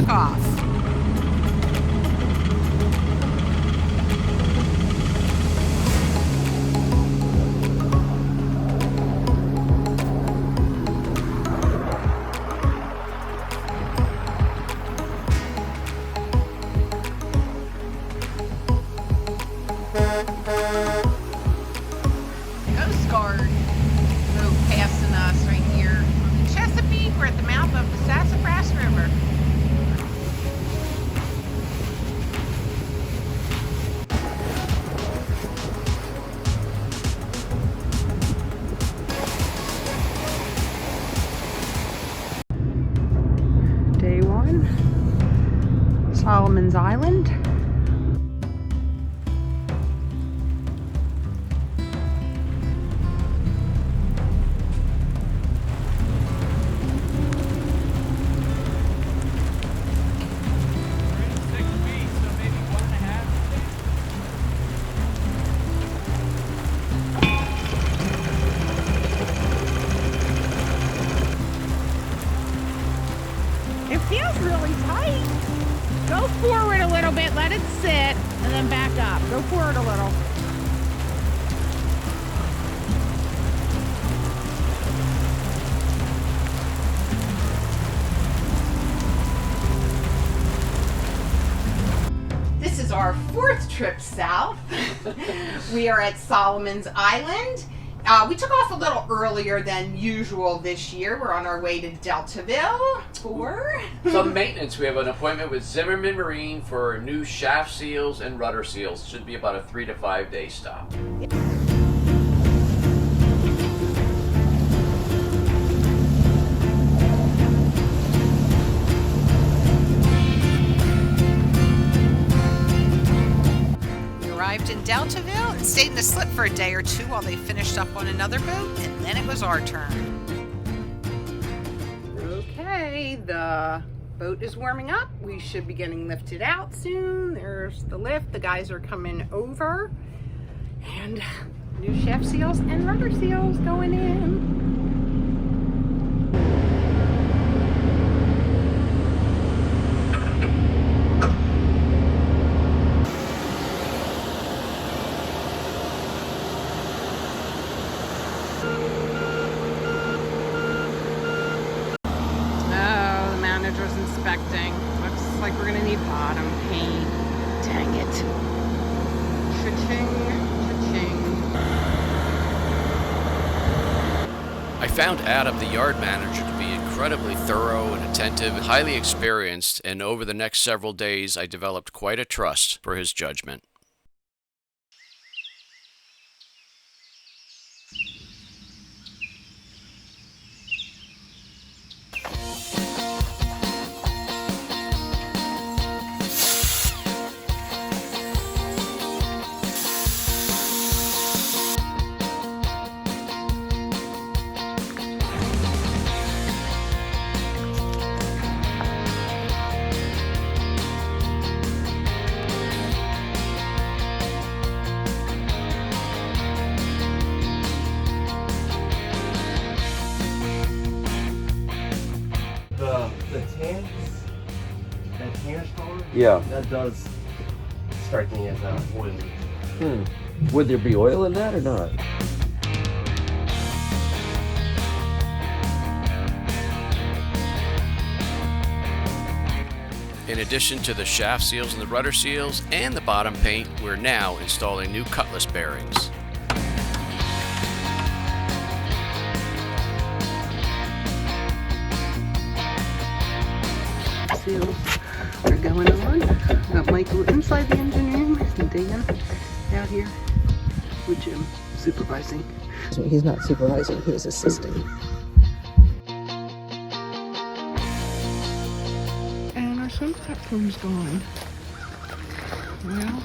took off. Coast Guard boat passing us right here on the Chesapeake. We're at the mouth of the Sassafras River. Day one, Solomon's Island. It feels really tight. Go forward a little bit, let it sit, and then back up. Go forward a little. This is our fourth trip south. We are at Solomon's Island. We took off a little earlier than usual this year. We're on our way to Deltaville for some maintenance. We have an appointment with Zimmerman Marine for new shaft seals and rudder seals. Should be about a 3 to 5 day stop. Arrived in Deltaville and stayed in the slip for a day or two while they finished up on another boat, and then it was our turn. Okay, the boat is warming up. We should be getting lifted out soon. There's the lift. The guys are coming over. And new shaft seals and rudder seals going in. Inspecting. Looks like we're gonna need bottom paint. Dang it. Cha-ching, cha-ching. I found Adam, the yard manager, to be incredibly thorough and attentive and highly experienced, and over the next several days I developed quite a trust for his judgment. The tan, that tannish color, Yeah. that does strike me as oily. Would there be oil in that or not? In addition to the shaft seals and the rudder seals and the bottom paint, we're now installing new cutlass bearings. Seals are going on. Got Michael inside the engine room and Dan out here with Jim supervising. So he's not supervising, he's assisting. And our swim platform's gone. Well,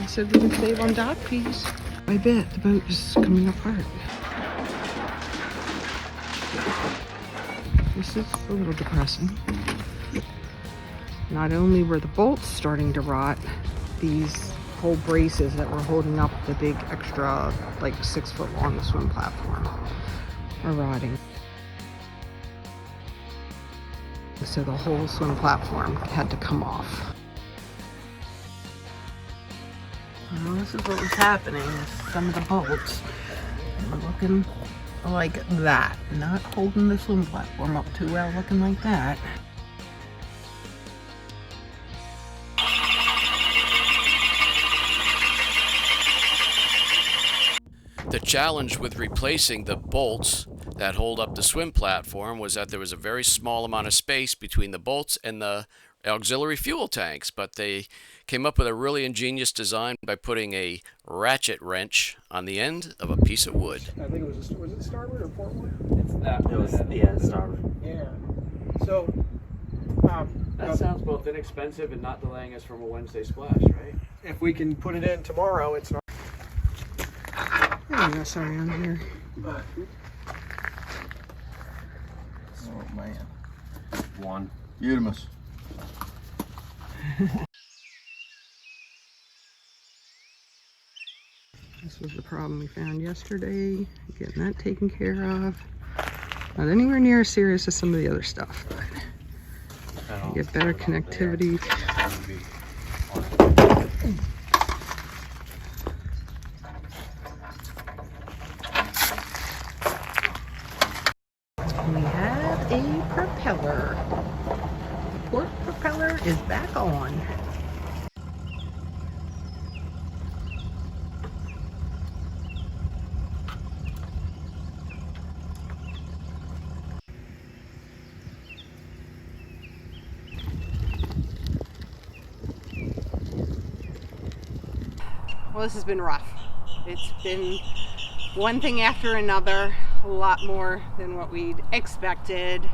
I said we can save on dock fees. I bet the boat is coming apart. This is a little depressing. Not only were the bolts starting to rot, these whole braces that were holding up the big extra, like 6 foot long swim platform are rotting. So the whole swim platform had to come off. Well, this is what was happening with some of the bolts. They were looking like that, not holding the swim platform up too well, looking like that. The challenge with replacing the bolts that hold up the swim platform was that there was a very small amount of space between the bolts and the auxiliary fuel tanks, but they came up with a really ingenious design by putting a ratchet wrench on the end of a piece of wood. I think it was it starboard or portward? It's that. It was, yeah, starboard. Yeah. So, That sounds both inexpensive and not delaying us from a Wednesday splash, right? if we can put it in tomorrow, it's not. Oh, that's around here. Oh man. One. Uterus. This was the problem we found yesterday. Getting that taken care of. Not anywhere near as serious as some of the other stuff, but you get better connectivity. We have a propeller. The port propeller is back on. Well, this has been rough. It's been one thing after another, a lot more than what we'd expected.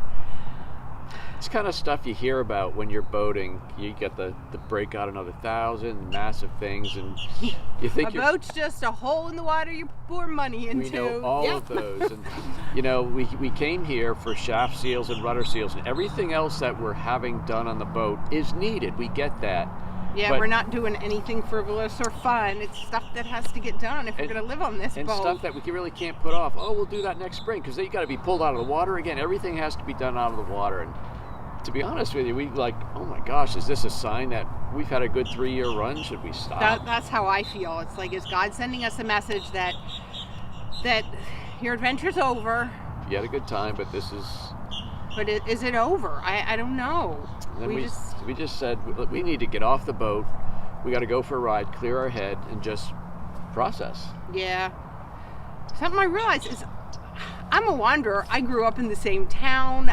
It's kind of stuff you hear about when you're boating. You get the break out another 1,000, massive things, and you think A boat's just a hole in the water you pour money into. we know all Yep. of those. And you know, we came here for shaft seals and rudder seals, and everything else that we're having done on the boat is needed. We get that. Yeah, But- we're not doing anything frivolous or fun. It's stuff that has to get done if we're And- going to live on this And boat. stuff that we really can't put off. Oh, we'll do that next spring, because they got to be pulled out of the water again. Everything has to be done out of the water. And to be honest with you, we like, oh my gosh, is this a sign that we've had a good 3-year run? Should we stop? That's how I feel. It's like, is God sending us a message that your adventure's over, You had a good time, but this is. but is it over? I don't know. And then We we just said we need to get off the boat. We got to go for a ride, clear our head, and just process. Yeah. Something I realized is I'm a wanderer. I grew up in the same town.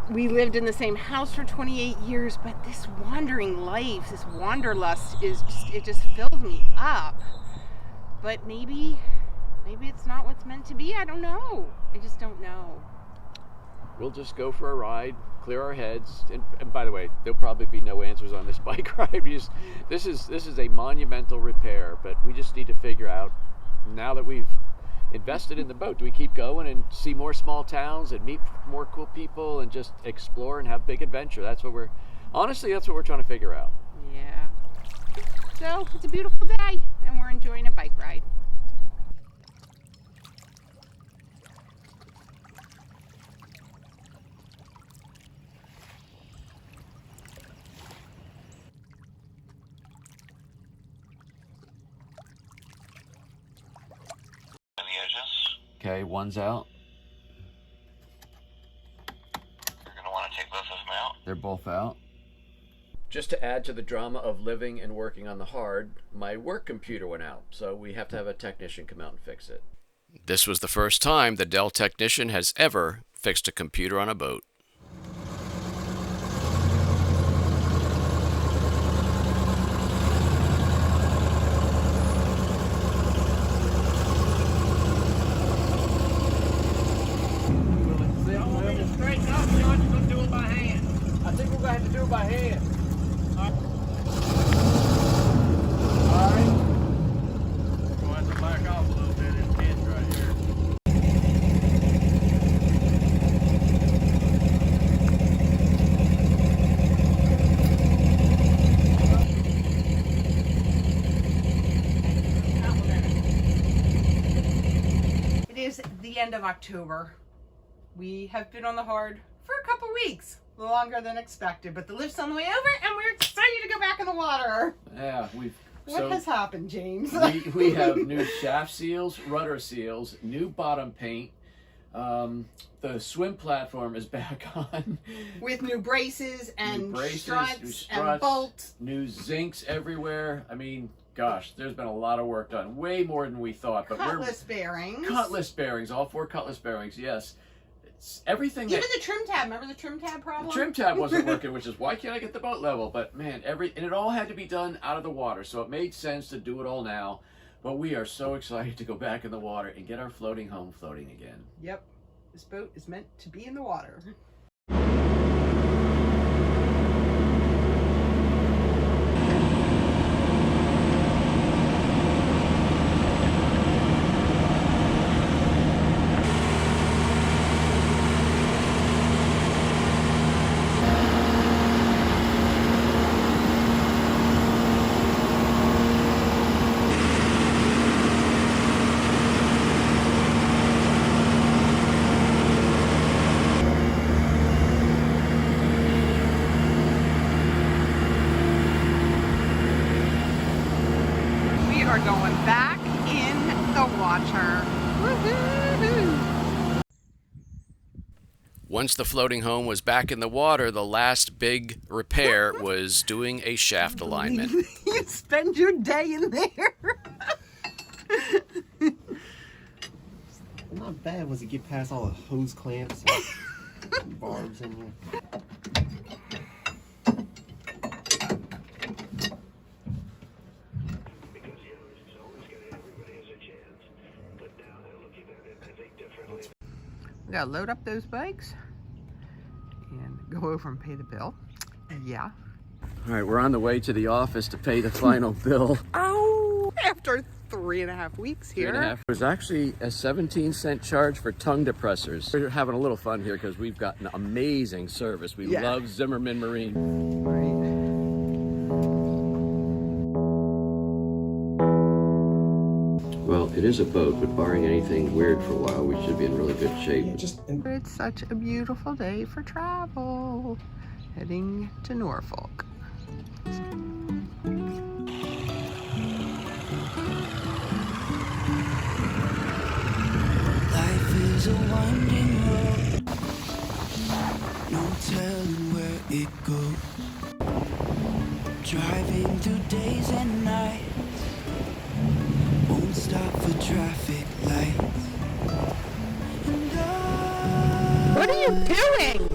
We lived in the same house for 28 years, but this wandering life, this wanderlust it just fills me up. But maybe it's not what's meant to be. I don't know. I just don't know. We'll just go for a ride, clear our heads, and by the way, there'll probably be no answers on this bike ride. This is a monumental repair, but we just need to figure out, now that we've invested in the boat, do we keep going and see more small towns and meet more cool people and just explore and have big adventure? That's what we're trying to figure out. Yeah. So it's a beautiful day, and we're enjoying a bike ride. Okay, one's out. You're going to want to take both of them out. They're both out. Just to add to the drama of living and working on the hard, my work computer went out, so we have to have a technician come out and fix it. This was the first time the Dell technician has ever fixed a computer on a boat. Straighten up, John. You're going to do it by hand. I think we're going to have to do it by hand. All right. We're going to have to back off a little bit in the pins right here. It is the end of October. We have been on the hard for a couple weeks. Longer than expected, but the lift's on the way over and we're excited to go back in the water. Yeah, What has happened, James? we have new shaft seals, rudder seals, new bottom paint. The swim platform is back on. With new braces and new struts and bolts. New zincs everywhere. I mean, gosh, there's been a lot of work done. Way more than we thought. But Cutlass bearings. Cutlass bearings, all 4 cutlass bearings, yes. It's everything. Even the trim tab. Remember the trim tab problem? The trim tab wasn't working, which is why can't I get the boat level? But man, and it all had to be done out of the water, so it made sense to do it all now. But we are so excited to go back in the water and get our floating home floating again. Yep. This boat is meant to be in the water. Going back in the water. Woohoo! Once the floating home was back in the water, the last big repair was doing a shaft alignment. You spend your day in there. Not bad once you get past all the hose clamps and barbs in there. We gotta load up those bikes and go over and pay the bill. Yeah. All right, we're on the way to the office to pay the final bill. Oh, after 3.5 weeks here. 3.5. It was actually a 17-cent charge for tongue depressors. We're having a little fun here because we've got an amazing service. We love Zimmerman Marine. Right. Well, it is a boat, but barring anything weird for a while, we should be in really good shape. It's such a beautiful day for travel. Heading to Norfolk. Life is a winding road, no telling where it goes. Driving through days and nights, won't stop for traffic lights. What are you doing?